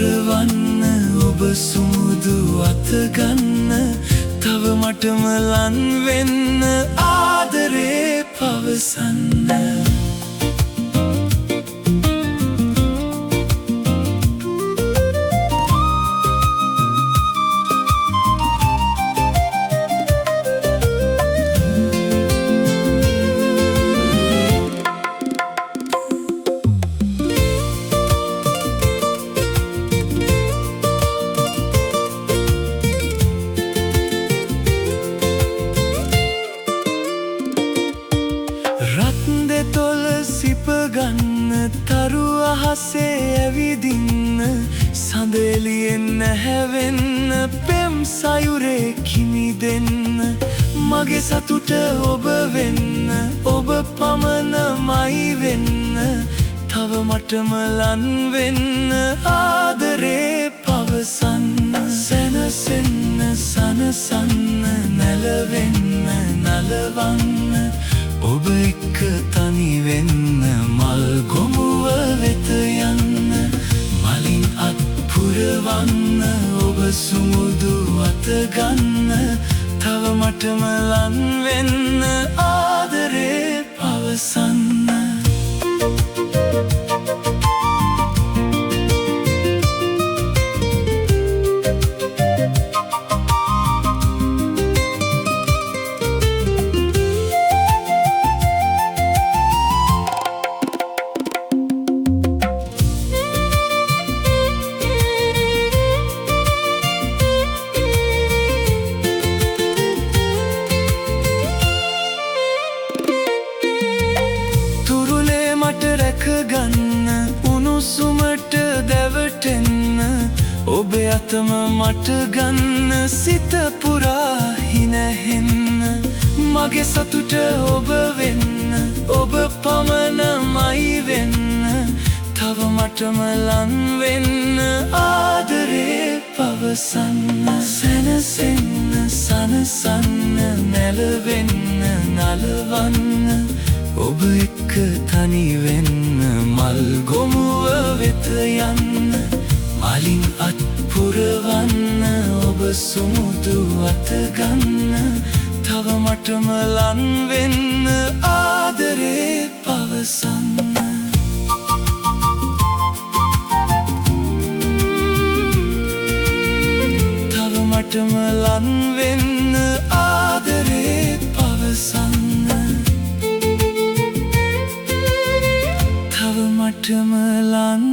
පුරවන්න ඔබ සුමුදු අතගන්න තව මටම ලන් වෙන්න ආදරේ පවසන්න තොල සිපගන්න තරු අහසේ ඇවිදින්න සඳ එළියෙන් නැහැවෙන්න පෙම් සයුරේ කිමිදෙන්න මගේ සතුට ඔබ වෙන්න ඔබ පමණමයි වෙන්න තව මටම ලන් වෙන්න ආදරේ පවසන්න සැනසෙන්න සනසන්න නැලවෙන්න නලවන්න ඔබ එක්ක තනි වෙන්න මල් ගොමුව වෙත යන්න මලින් අත් පුරවන්න ඔබ සුමුදු අතගන්න තව මටම ලන් වෙන්න ආදරේ පවසන්න ගන්න උණුසුමට දැවටෙන්න ඔබේ අතම මට ගන්න සිත පුරා හිනහෙන්න මගේ සතුට ඔබ වෙන්න ඔබ පමණමයි වෙන්න තව මටම ලන් වෙන්න ආදරේ පවසන්න සැනසෙන්න සනසන්න නැලවෙන්න නලවන්න ඔබ එක්ක තනි වෙන්න මල් ගොමුව වෙත යන්න මලින් අත් පුරවන්න ඔබ සුමුදු අතගන්න තව මටම ලන් වෙන්න ආදරේ පවසන්න තව මටම ලන් වෙන්න ආදරේ පවසන්න මටම ලන්